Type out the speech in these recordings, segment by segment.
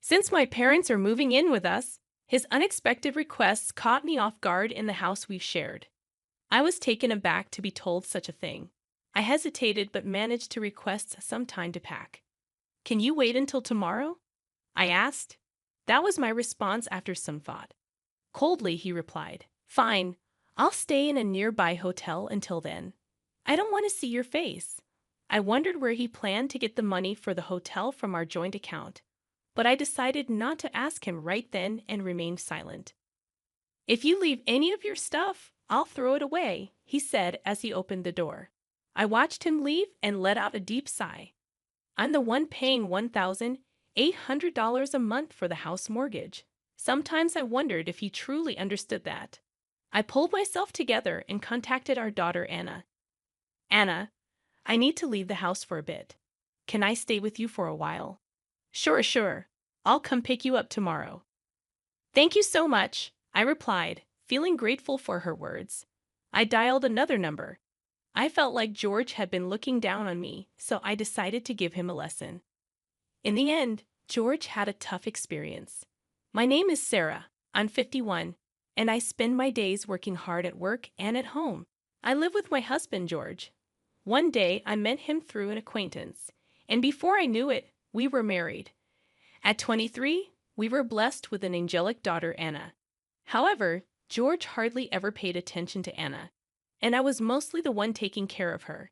Since my parents are moving in with us, his unexpected requests caught me off guard in the house we've shared. I was taken aback to be told such a thing. I hesitated but managed to request some time to pack. Can you wait until tomorrow? I asked. That was my response after some thought. Coldly, he replied, Fine, I'll stay in a nearby hotel until then. I don't want to see your face. I wondered where he planned to get the money for the hotel from our joint account, but I decided not to ask him right then and remained silent. If you leave any of your stuff, I'll throw it away, he said as he opened the door. I watched him leave and let out a deep sigh. I'm the one paying $1,800 a month for the house mortgage. Sometimes I wondered if he truly understood that. I pulled myself together and contacted our daughter Anna. Anna, I need to leave the house for a bit. Can I stay with you for a while? Sure. I'll come pick you up tomorrow. Thank you so much, I replied, feeling grateful for her words. I dialed another number. I felt like George had been looking down on me, so I decided to give him a lesson. In the end, George had a tough experience. My name is Sarah, I'm 51, and I spend my days working hard at work and at home. I live with my husband, George. One day, I met him through an acquaintance, and before I knew it, we were married. At 23, we were blessed with an angelic daughter, Anna. However, George hardly ever paid attention to Anna, and I was mostly the one taking care of her.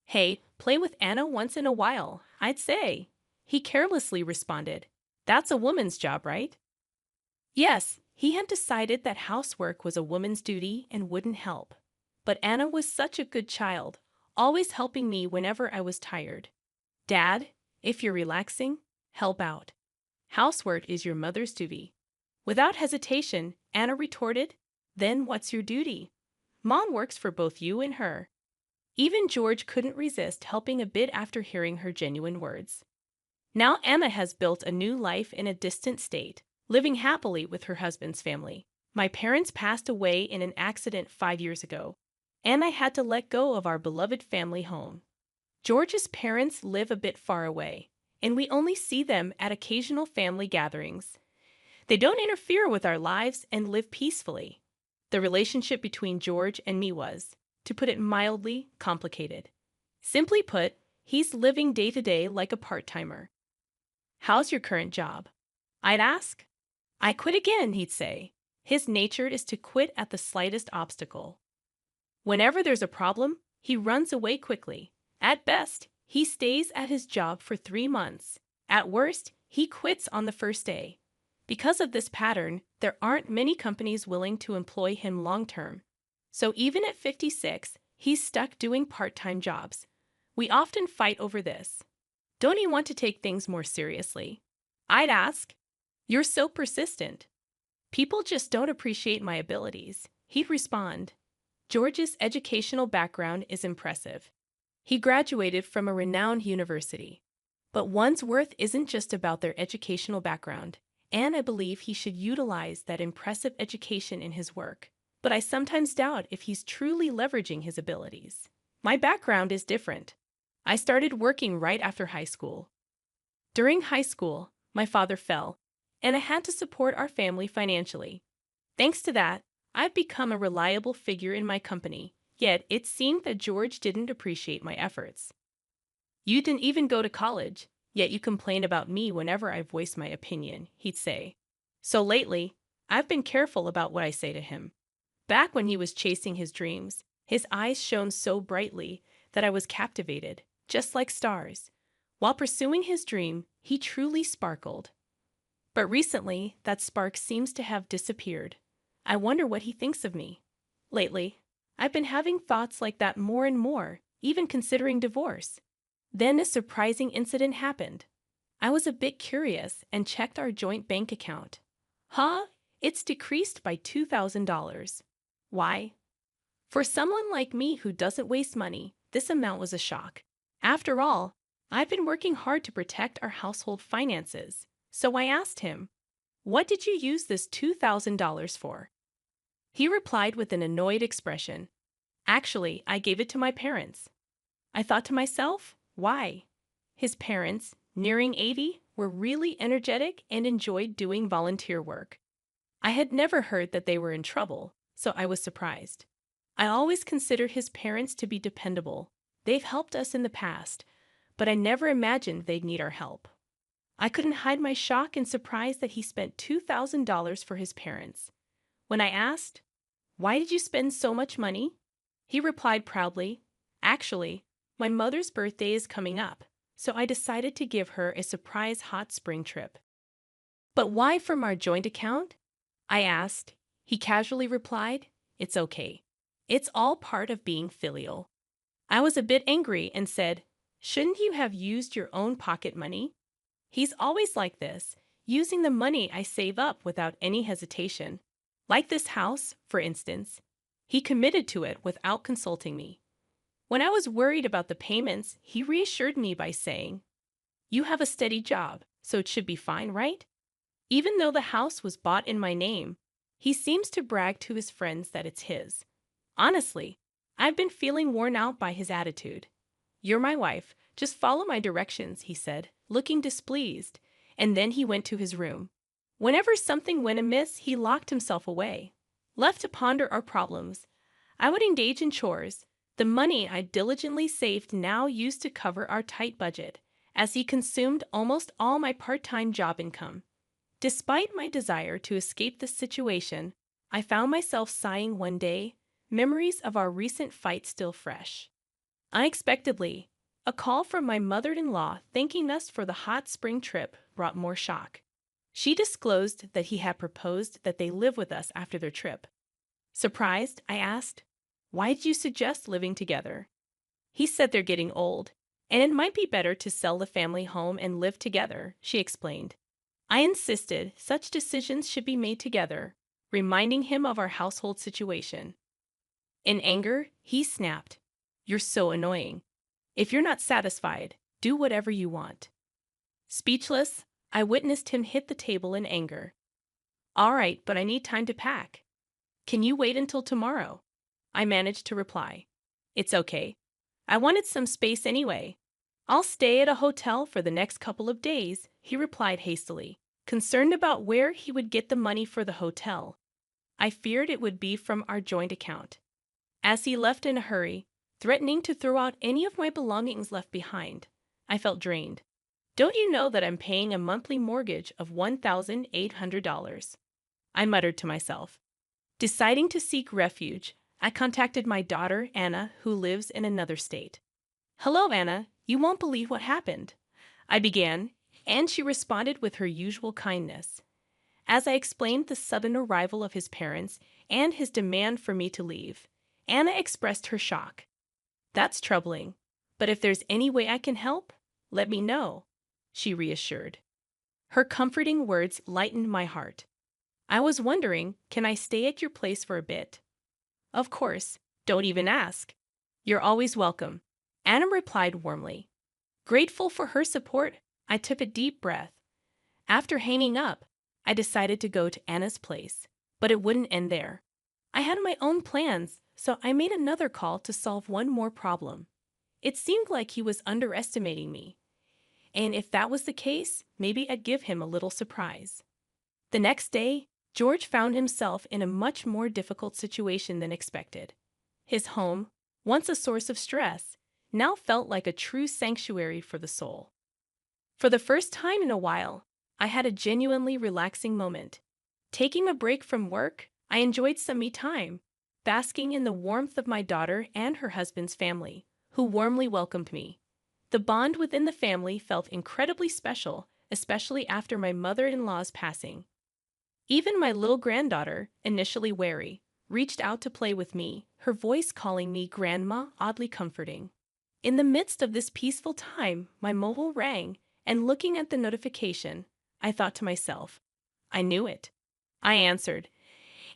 Hey, play with Anna once in a while, I'd say. He carelessly responded. That's a woman's job, right? Yes, he had decided that housework was a woman's duty and wouldn't help. But Anna was such a good child, always helping me whenever I was tired. Dad, if you're relaxing, help out. Housework is your mother's duty. Without hesitation, Anna retorted, Then what's your duty? Mom works for both you and her. Even George couldn't resist helping a bit after hearing her genuine words. Now Anna has built a new life in a distant state, living happily with her husband's family. My parents passed away in an accident 5 years ago, and I had to let go of our beloved family home. George's parents live a bit far away, and we only see them at occasional family gatherings. They don't interfere with our lives and live peacefully. The relationship between George and me was, to put it mildly, complicated. Simply put, he's living day to day like a part-timer. How's your current job? I'd ask. I quit again, he'd say. His nature is to quit at the slightest obstacle. Whenever there's a problem, he runs away quickly. At best, he stays at his job for 3 months. At worst, he quits on the first day. Because of this pattern, there aren't many companies willing to employ him long-term. So even at 56, he's stuck doing part-time jobs. We often fight over this. Don't you want to take things more seriously? I'd ask. You're so persistent. People just don't appreciate my abilities, he'd respond. George's educational background is impressive. He graduated from a renowned university. But one's worth isn't just about their educational background, and I believe he should utilize that impressive education in his work. But I sometimes doubt if he's truly leveraging his abilities. My background is different. I started working right after high school. During high school, my father fell, and I had to support our family financially. Thanks to that, I've become a reliable figure in my company, yet it seemed that George didn't appreciate my efforts. You didn't even go to college, yet you complain about me whenever I voice my opinion, he'd say. So lately, I've been careful about what I say to him. Back when he was chasing his dreams, his eyes shone so brightly that I was captivated, just like stars. While pursuing his dream, he truly sparkled. But recently, that spark seems to have disappeared. I wonder what he thinks of me. Lately, I've been having thoughts like that more and more, even considering divorce. Then a surprising incident happened. I was a bit curious and checked our joint bank account. It's decreased by $2,000. Why? For someone like me who doesn't waste money, this amount was a shock. After all, I've been working hard to protect our household finances. So I asked him, What did you use this $2,000 for? He replied with an annoyed expression. Actually, I gave it to my parents. I thought to myself, why? His parents, nearing 80, were really energetic and enjoyed doing volunteer work. I had never heard that they were in trouble, so I was surprised. I always considered his parents to be dependable. They've helped us in the past, but I never imagined they'd need our help. I couldn't hide my shock and surprise that he spent $2,000 for his parents. When I asked, "Why did you spend so much money?" he replied proudly, "Actually, my mother's birthday is coming up, so I decided to give her a surprise hot spring trip." "But why from our joint account?" I asked. He casually replied, "It's okay. It's all part of being filial." I was a bit angry and said, "Shouldn't you have used your own pocket money?" He's always like this, using the money I save up without any hesitation. Like this house, for instance. He committed to it without consulting me. When I was worried about the payments, he reassured me by saying, "You have a steady job, so it should be fine, right?" Even though the house was bought in my name, he seems to brag to his friends that it's his. Honestly, I've been feeling worn out by his attitude. "You're my wife. Just follow my directions," he said, looking displeased, and then he went to his room. Whenever something went amiss, he locked himself away. Left to ponder our problems, I would engage in chores, the money I diligently saved now used to cover our tight budget, as he consumed almost all my part-time job income. Despite my desire to escape this situation, I found myself sighing one day, memories of our recent fight still fresh. Unexpectedly, a call from my mother-in-law thanking us for the hot spring trip brought more shock. She disclosed that he had proposed that they live with us after their trip. Surprised, I asked, "Why did you suggest living together?" He said they're getting old, and it might be better to sell the family home and live together, she explained. I insisted such decisions should be made together, reminding him of our household situation. In anger, he snapped, "You're so annoying. If you're not satisfied, do whatever you want." Speechless, I witnessed him hit the table in anger. "All right, but I need time to pack." "Can you wait until tomorrow?" I managed to reply. "It's okay. I wanted some space anyway. I'll stay at a hotel for the next couple of days," he replied hastily, concerned about where he would get the money for the hotel. I feared it would be from our joint account. As he left in a hurry, threatening to throw out any of my belongings left behind, I felt drained. "Don't you know that I'm paying a monthly mortgage of $1,800? I muttered to myself. Deciding to seek refuge, I contacted my daughter, Anna, who lives in another state. "Hello, Anna. You won't believe what happened," I began, and she responded with her usual kindness. As I explained the sudden arrival of his parents and his demand for me to leave, Anna expressed her shock. "That's troubling, but if there's any way I can help, let me know," she reassured. Her comforting words lightened my heart. I was wondering, can I stay at your place for a bit? "Of course, don't even ask. You're always welcome," Anna replied warmly. Grateful for her support, I took a deep breath. After hanging up, I decided to go to Anna's place, but it wouldn't end there. I had my own plans, so I made another call to solve one more problem. It seemed like he was underestimating me, and if that was the case, maybe I'd give him a little surprise. The next day, George found himself in a much more difficult situation than expected. His home, once a source of stress, now felt like a true sanctuary for the soul. For the first time in a while, I had a genuinely relaxing moment. Taking a break from work, I enjoyed some me time, basking in the warmth of my daughter and her husband's family, who warmly welcomed me. The bond within the family felt incredibly special, especially after my mother-in-law's passing. Even my little granddaughter, initially wary, reached out to play with me, her voice calling me Grandma, oddly comforting. In the midst of this peaceful time, my mobile rang, and looking at the notification, I thought to myself, I knew it. I answered,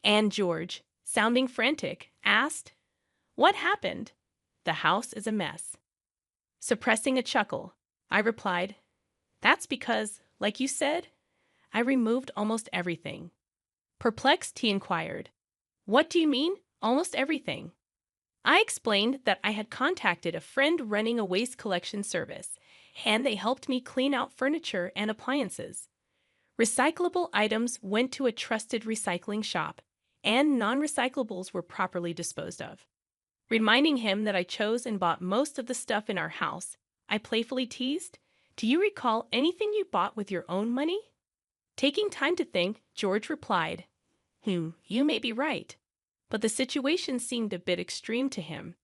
and George, sounding frantic, asked, "What happened?" "The house is a mess." Suppressing a chuckle, I replied, "That's because, like you said, I removed almost everything." Perplexed, he inquired, "What do you mean, almost everything?" I explained that I had contacted a friend running a waste collection service, and they helped me clean out furniture and appliances. Recyclable items went to a trusted recycling shop, and non-recyclables were properly disposed of. Reminding him that I chose and bought most of the stuff in our house, I playfully teased, "Do you recall anything you bought with your own money?" Taking time to think, George replied, "You may be right." But the situation seemed a bit extreme to him.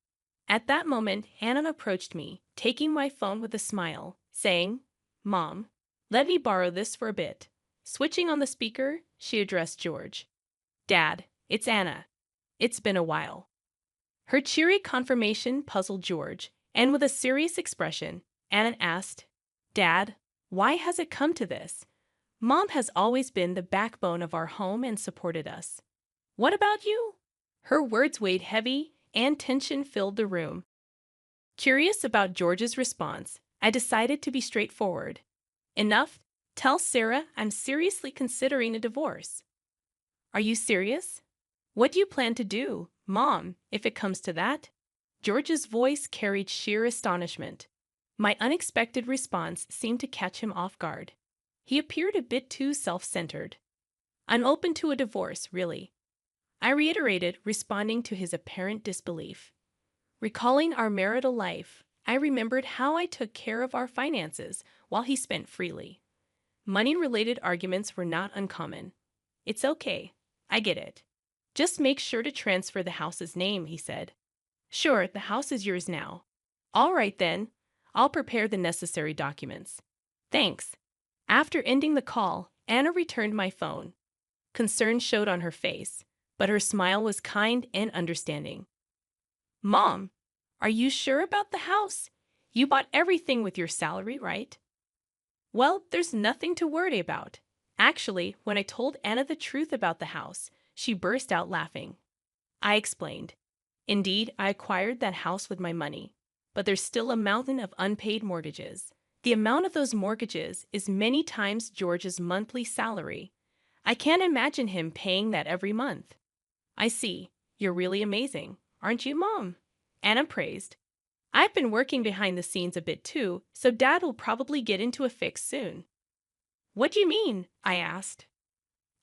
At that moment, Anna approached me, taking my phone with a smile, saying, "Mom, let me borrow this for a bit." Switching on the speaker, she addressed George. "Dad, it's Anna. It's been a while." Her cheery confirmation puzzled George, and with a serious expression, Anna asked, "Dad, why has it come to this? Mom has always been the backbone of our home and supported us. What about you?" Her words weighed heavy, and tension filled the room. Curious about George's response, I decided to be straightforward. "Enough. Tell Sarah I'm seriously considering a divorce." "Are you serious? What do you plan to do, Mom, if it comes to that?" George's voice carried sheer astonishment. My unexpected response seemed to catch him off guard. He appeared a bit too self-centered. "I'm open to a divorce, really," I reiterated, responding to his apparent disbelief. Recalling our marital life, I remembered how I took care of our finances while he spent freely. Money-related arguments were not uncommon. "It's okay. I get it. Just make sure to transfer the house's name," he said. "Sure, the house is yours now." "All right then. I'll prepare the necessary documents." "Thanks." After ending the call, Anna returned my phone. Concern showed on her face, but her smile was kind and understanding. "Mom, are you sure about the house? You bought everything with your salary, right?" "Well, there's nothing to worry about." Actually, when I told Anna the truth about the house, she burst out laughing. I explained, "Indeed, I acquired that house with my money, but there's still a mountain of unpaid mortgages. The amount of those mortgages is many times George's monthly salary. I can't imagine him paying that every month." "I see. You're really amazing, aren't you, Mom?" Anna praised. "I've been working behind the scenes a bit too, so Dad will probably get into a fix soon." "What do you mean?" I asked.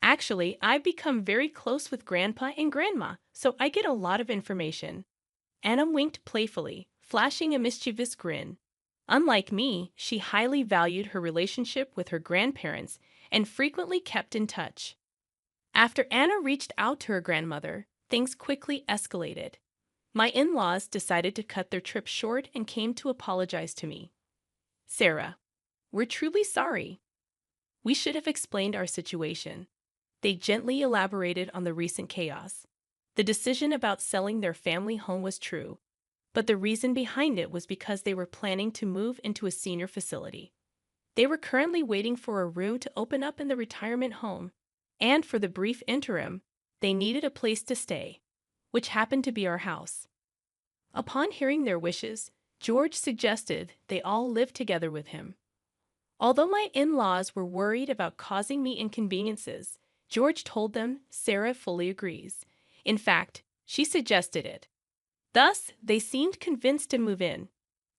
"Actually, I've become very close with Grandpa and Grandma, so I get a lot of information." Anna winked playfully, flashing a mischievous grin. Unlike me, she highly valued her relationship with her grandparents and frequently kept in touch. After Anna reached out to her grandmother, things quickly escalated. My in-laws decided to cut their trip short and came to apologize to me. "Sarah, we're truly sorry. We should have explained our situation." They gently elaborated on the recent chaos. The decision about selling their family home was true, but the reason behind it was because they were planning to move into a senior facility. They were currently waiting for a room to open up in the retirement home, and for the brief interim, they needed a place to stay, which happened to be our house. Upon hearing their wishes, George suggested they all live together with him. Although my in-laws were worried about causing me inconveniences, George told them Sarah fully agrees. In fact, she suggested it. Thus, they seemed convinced to move in.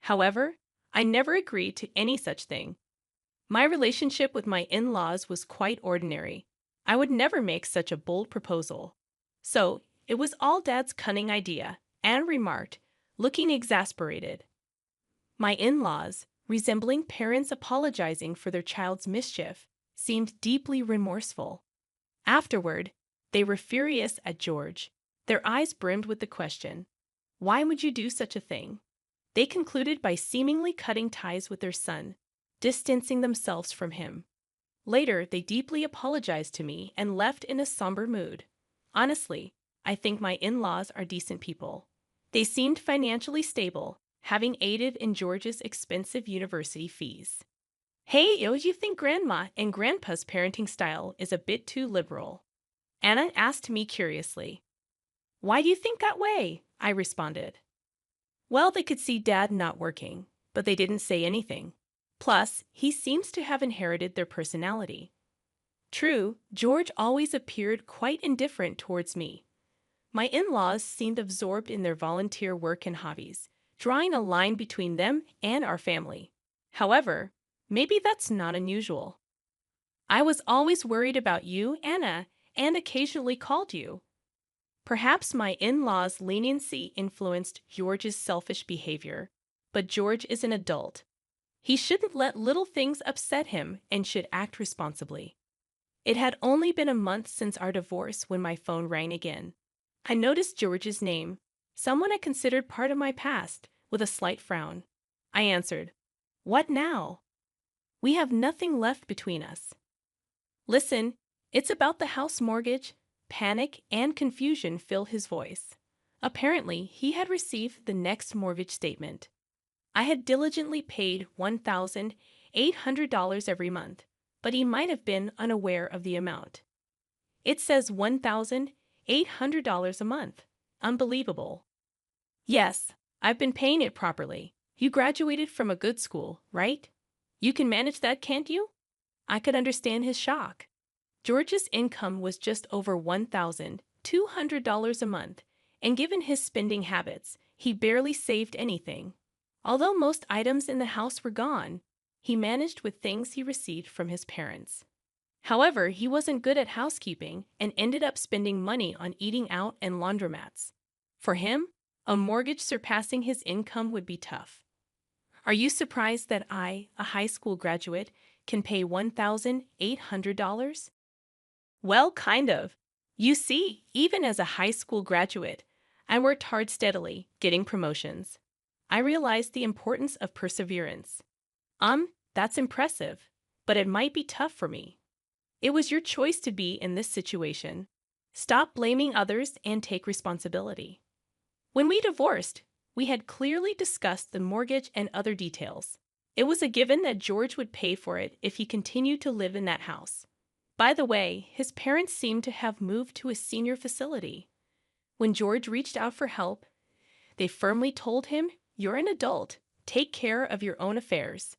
However, I never agreed to any such thing. My relationship with my in-laws was quite ordinary. I would never make such a bold proposal. So, it was all Dad's cunning idea, Anne remarked, looking exasperated. My in-laws, resembling parents apologizing for their child's mischief, seemed deeply remorseful. Afterward, they were furious at George. Their eyes brimmed with the question, "Why would you do such a thing?" They concluded by seemingly cutting ties with their son, distancing themselves from him. Later, they deeply apologized to me and left in a somber mood. Honestly, I think my in-laws are decent people. They seemed financially stable, having aided in George's expensive university fees. "Hey, do you think Grandma and Grandpa's parenting style is a bit too liberal?" Anna asked me curiously. "Why do you think that way?" I responded. "Well, they could see Dad not working, but they didn't say anything. Plus, he seems to have inherited their personality." True, George always appeared quite indifferent towards me. My in-laws seemed absorbed in their volunteer work and hobbies, drawing a line between them and our family. However, maybe that's not unusual. I was always worried about you, Anna, and occasionally called you. Perhaps my in-laws' leniency influenced George's selfish behavior, but George is an adult. He shouldn't let little things upset him and should act responsibly. It had only been a month since our divorce when my phone rang again. I noticed George's name, someone I considered part of my past, with a slight frown. I answered, "What now?" "We have nothing left between us." "Listen, it's about the house mortgage." Panic and confusion filled his voice. Apparently, he had received the next mortgage statement. I had diligently paid $1,800 every month, but he might have been unaware of the amount. "It says $1,800 a month. Unbelievable." "Yes, I've been paying it properly. You graduated from a good school, right? You can manage that, can't you?" I could understand his shock. George's income was just over $1,200 a month, and given his spending habits, he barely saved anything. Although most items in the house were gone, he managed with things he received from his parents. However, he wasn't good at housekeeping and ended up spending money on eating out and laundromats. For him, a mortgage surpassing his income would be tough. Are you surprised that I, a high school graduate, can pay $1,800? Well, kind of. You see, even as a high school graduate, I worked hard steadily, getting promotions. I realized the importance of perseverance. That's impressive, but it might be tough for me. It was your choice to be in this situation. Stop blaming others and take responsibility. When we divorced, we had clearly discussed the mortgage and other details. It was a given that George would pay for it if he continued to live in that house. By the way, his parents seemed to have moved to a senior facility. When George reached out for help, they firmly told him, "You're an adult. Take care of your own affairs."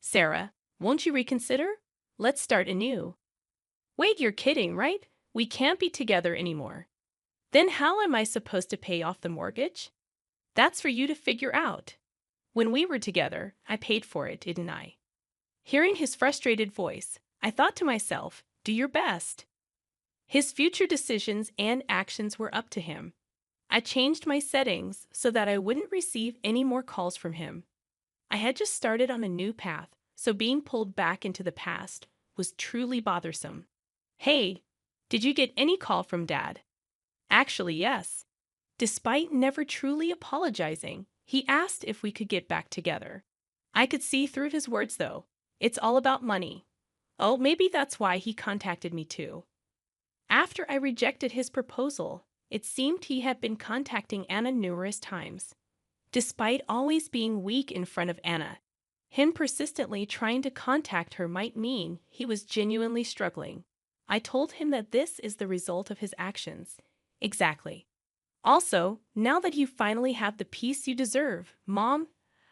"Sarah, won't you reconsider? Let's start anew." "Wait, you're kidding, right? We can't be together anymore." "Then how am I supposed to pay off the mortgage?" "That's for you to figure out. When we were together, I paid for it, didn't I?" Hearing his frustrated voice, I thought to myself, do your best. His future decisions and actions were up to him. I changed my settings so that I wouldn't receive any more calls from him. I had just started on a new path, so being pulled back into the past was truly bothersome. "Hey, did you get any call from Dad?" Actually, yes. Despite never truly apologizing, he asked if we could get back together. I could see through his words, though. It's all about money. Oh, maybe that's why he contacted me too. After I rejected his proposal, it seemed he had been contacting Anna numerous times. Despite always being weak in front of Anna, him persistently trying to contact her might mean he was genuinely struggling. I told him that this is the result of his actions. Exactly. Also, now that you finally have the peace you deserve, Mom,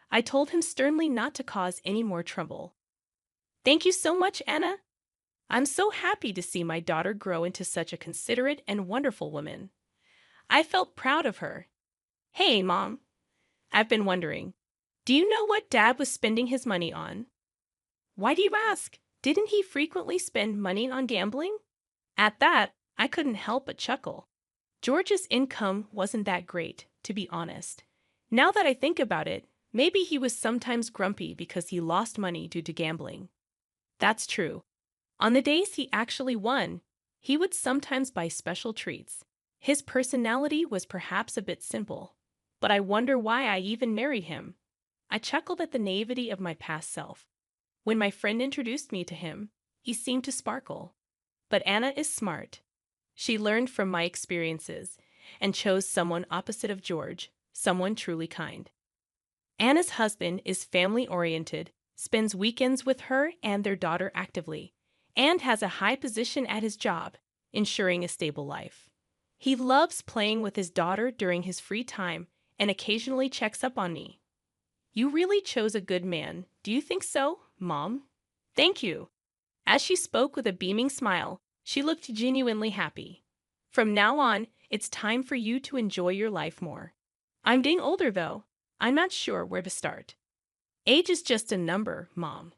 I told him sternly not to cause any more trouble. "Thank you so much, Anna. I'm so happy to see my daughter grow into such a considerate and wonderful woman. I felt proud of her." "Hey, Mom, I've been wondering, do you know what Dad was spending his money on?" "Why do you ask? Didn't he frequently spend money on gambling?" At that, I couldn't help but chuckle. George's income wasn't that great, to be honest. Now that I think about it, maybe he was sometimes grumpy because he lost money due to gambling. That's true. On the days he actually won, he would sometimes buy special treats. His personality was perhaps a bit simple, but I wonder why I even married him. I chuckled at the naivety of my past self. When my friend introduced me to him, he seemed to sparkle. But Anna is smart. She learned from my experiences and chose someone opposite of George, someone truly kind. Anna's husband is family-oriented, spends weekends with her and their daughter actively, and has a high position at his job, ensuring a stable life. He loves playing with his daughter during his free time and occasionally checks up on me. You really chose a good man. Do you think so, Mom? Thank you. As she spoke with a beaming smile, she looked genuinely happy. From now on, it's time for you to enjoy your life more. I'm getting older, though. I'm not sure where to start. Age is just a number, Mom.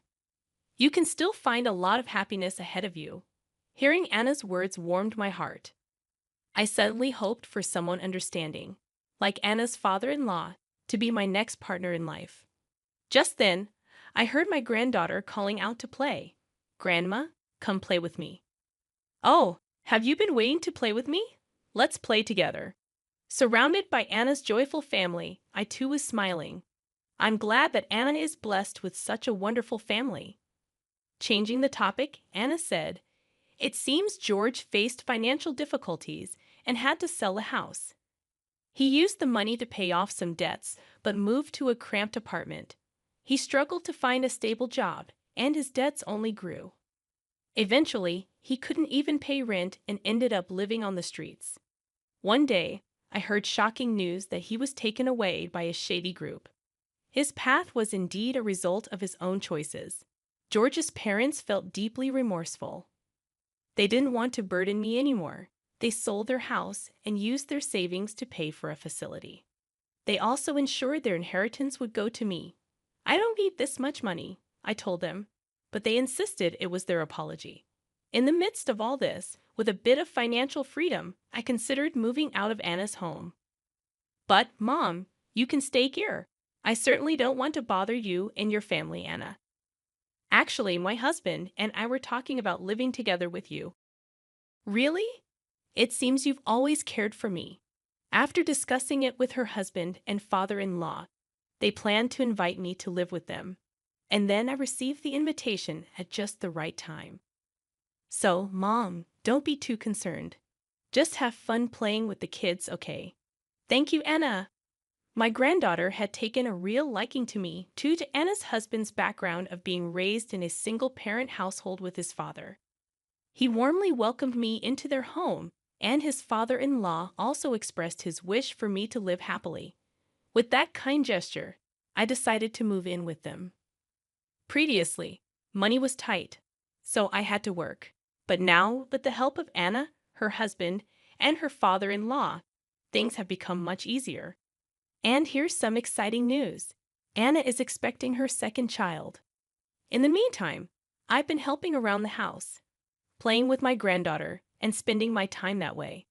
You can still find a lot of happiness ahead of you. Hearing Anna's words warmed my heart. I suddenly hoped for someone understanding, like Anna's father-in-law, to be my next partner in life. Just then, I heard my granddaughter calling out to play. "Grandma, come play with me." "Oh, have you been waiting to play with me? Let's play together." Surrounded by Anna's joyful family, I too was smiling. I'm glad that Anna is blessed with such a wonderful family. Changing the topic, Anna said, "It seems George faced financial difficulties and had to sell a house. He used the money to pay off some debts, but moved to a cramped apartment. He struggled to find a stable job, and his debts only grew. Eventually, he couldn't even pay rent and ended up living on the streets. One day, I heard shocking news that he was taken away by a shady group. His path was indeed a result of his own choices. George's parents felt deeply remorseful. They didn't want to burden me anymore. They sold their house and used their savings to pay for a facility. They also ensured their inheritance would go to me. I don't need this much money, I told them, but they insisted it was their apology. In the midst of all this, with a bit of financial freedom, I considered moving out of Anna's home. "But, Mom, you can stay here. I certainly don't want to bother you and your family, Anna. Actually, my husband and I were talking about living together with you." "Really? It seems you've always cared for me." After discussing it with her husband and father-in-law, they planned to invite me to live with them. And then I received the invitation at just the right time. So, Mom, don't be too concerned. Just have fun playing with the kids, okay? Thank you, Anna. My granddaughter had taken a real liking to me due to Anna's husband's background of being raised in a single-parent household with his father. He warmly welcomed me into their home, and his father-in-law also expressed his wish for me to live happily. With that kind gesture, I decided to move in with them. Previously, money was tight, so I had to work. But now, with the help of Anna, her husband, and her father-in-law, things have become much easier. And here's some exciting news. Anna is expecting her second child. In the meantime, I've been helping around the house, playing with my granddaughter, and spending my time that way.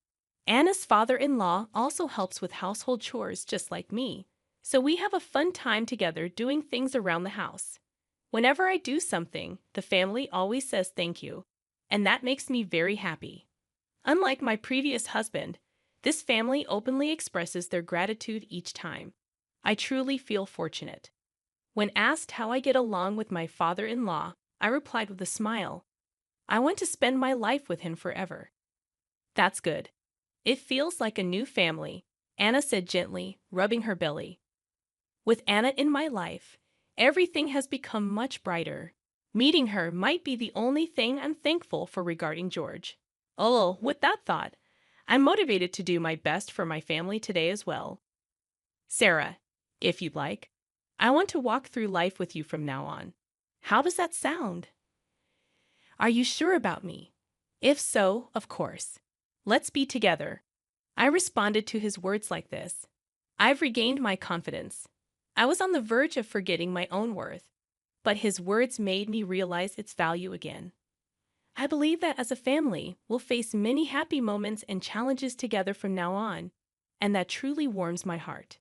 Anna's father-in-law also helps with household chores just like me, so we have a fun time together doing things around the house. Whenever I do something, the family always says thank you, and that makes me very happy. Unlike my previous husband, this family openly expresses their gratitude each time. I truly feel fortunate. When asked how I get along with my father-in-law, I replied with a smile, "I want to spend my life with him forever." "That's good. It feels like a new family," Anna said gently, rubbing her belly. With Anna in my life, everything has become much brighter. Meeting her might be the only thing I'm thankful for regarding George. Oh, with that thought, I'm motivated to do my best for my family today as well. Sarah, if you'd like, I want to walk through life with you from now on. How does that sound? Are you sure about me? If so, of course. Let's be together. I responded to his words like this. I've regained my confidence. I was on the verge of forgetting my own worth, but his words made me realize its value again. I believe that as a family, we'll face many happy moments and challenges together from now on, and that truly warms my heart.